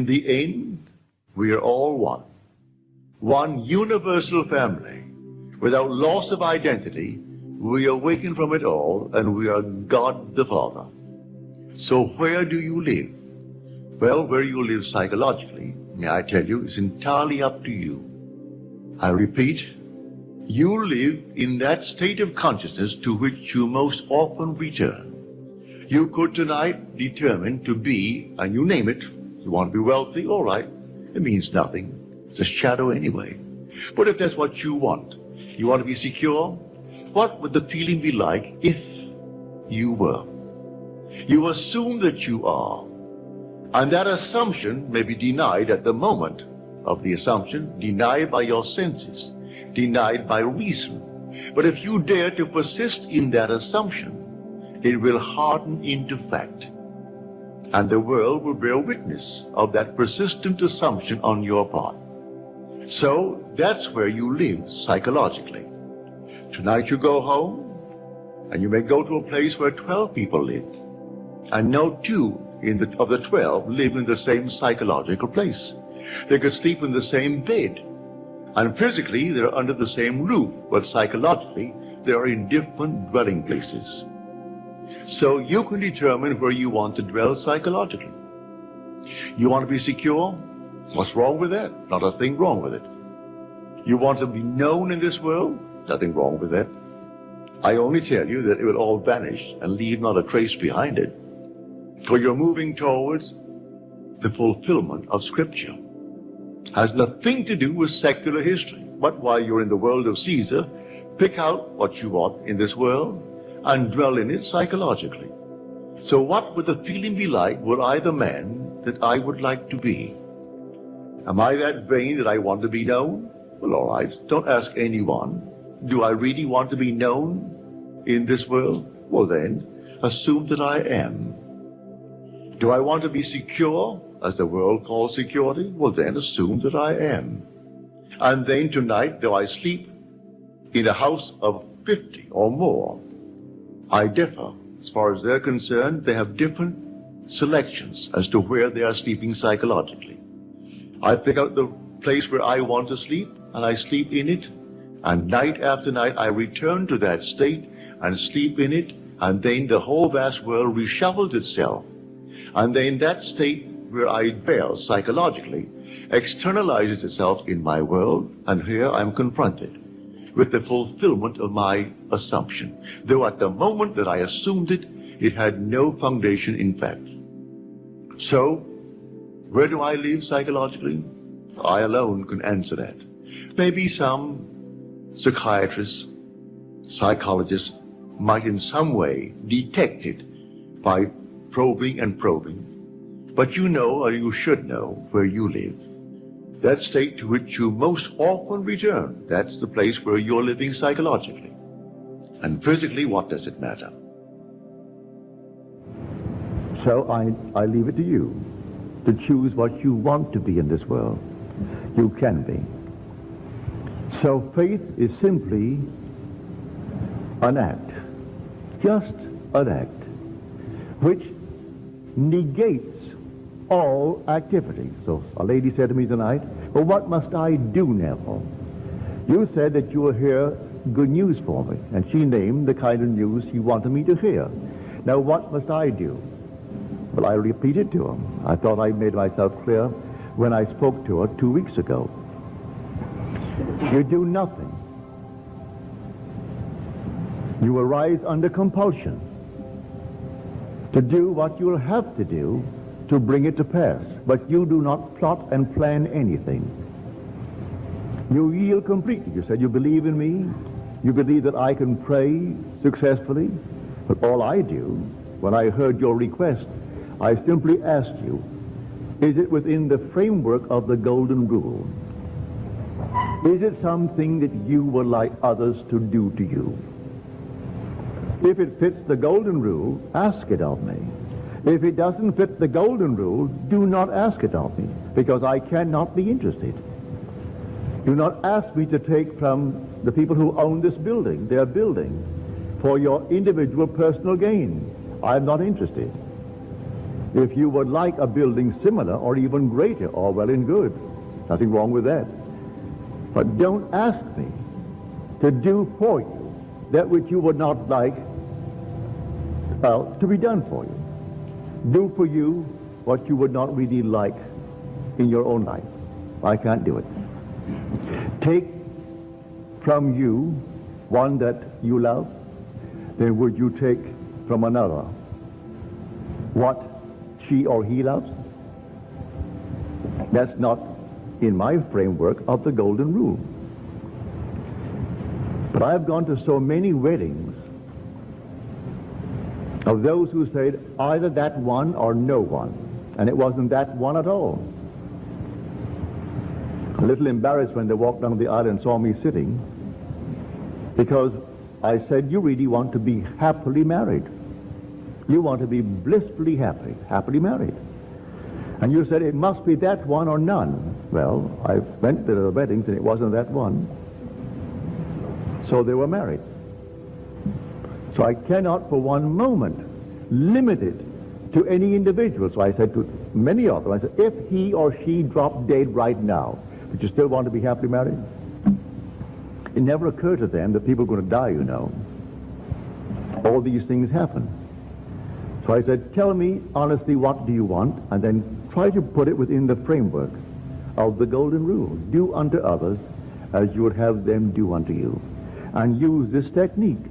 the end, we are all one. One universal family. Without loss of identity, we awaken from it all, and we are God the Father. So where do you live? Well, where you live psychologically, may I tell you, is entirely up to you. I repeat, you live in that state of consciousness to which you most often return. You could tonight determine to be, and you name it, you want to be wealthy, all right, it means nothing. It's a shadow anyway. But if that's what you want to be secure, what would the feeling be like if you were? You assume that you are, and that assumption may be denied at the moment of the assumption, denied by your senses, denied by reason. But if you dare to persist in that assumption, it will harden into fact, and the world will bear witness of that persistent assumption on your part. So that's where you live psychologically. Tonight you go home, and you may go to a place where 12 people live, and no 2 of the 12 live in the same psychological place. They could sleep in the same bed, and physically they're under the same roof, but psychologically they are in different dwelling places. So you can determine where you want to dwell psychologically. You want to be secure? What's wrong with that? Not a thing wrong with it. You want to be known in this world? Nothing wrong with that. I only tell you that it will all vanish and leave not a trace behind it. For you're moving towards the fulfillment of Scripture. Has nothing to do with secular history. But while you're in the world of Caesar, pick out what you want in this world and dwell in it psychologically. So what would the feeling be like were I the man that I would like to be? Am I that vain that I want to be known? Well, all right, don't ask anyone. Do I really want to be known in this world? Well then, assume that I am. Do I want to be secure, as the world calls security? Well then, assume that I am. And then tonight, though I sleep in a house of 50 or more, I differ. As far as they're concerned, they have different selections as to where they are sleeping psychologically. I pick out the place where I want to sleep, and I sleep in it, and night after night I return to that state and sleep in it, and then the whole vast world reshuffles itself. And then that state where I dwell psychologically externalizes itself in my world, and here I'm confronted with the fulfillment of my assumption, though at the moment that I assumed it, it had no foundation in fact. So, where do I live psychologically? I alone can answer that. Maybe some psychiatrists, psychologists might in some way detect it by probing, but you know, or you should know, where you live. That state to which you most often return, that's the place where you're living psychologically. And physically, what does it matter? So I leave it to you to choose what you want to be in this world. You can be. So faith is simply an act, just an act, which negates all activity. So a lady said to me tonight, well, what must I do, Neville? You said that you will hear good news for me, and she named the kind of news she wanted me to hear. Now, what must I do? Well, I repeated to her. I thought I made myself clear when I spoke to her 2 weeks ago. You do nothing. You arise under compulsion to do what you'll have to do to bring it to pass, but you do not plot and plan anything. You yield completely. You said you believe in me. You believe that I can pray successfully. But all I do, when I heard your request, I simply asked you, is it within the framework of the golden rule? Is it something that you would like others to do to you? If it fits the golden rule, ask it of me. If it doesn't fit the golden rule, do not ask it of me, because I cannot be interested. Do not ask me to take from the people who own this building, their building, for your individual personal gain. I'm not interested. If you would like a building similar or even greater, all well and good. Nothing wrong with that. But don't ask me to do for you that which you would not like to be done for you. Do for you what you would not really like in your own life. I can't do it. Take from you one that you love, then would you take from another what she or he loves? That's not in my framework of the golden rule. But I've gone to so many weddings of those who said either that one or no one, and it wasn't that one at all. A little embarrassed when they walked down the aisle and saw me sitting, because I said, you really want to be happily married. You want to be blissfully happily married. And you said it must be that one or none. Well, I went to the weddings and it wasn't that one. So they were married. So I cannot for one moment limit it to any individual. So I said to many of them, I said, if he or she dropped dead right now, would you still want to be happily married? It never occurred to them that people are going to die, you know. All these things happen. So I said, tell me honestly, what do you want? And then try to put it within the framework of the golden rule. Do unto others as you would have them do unto you. And use this technique.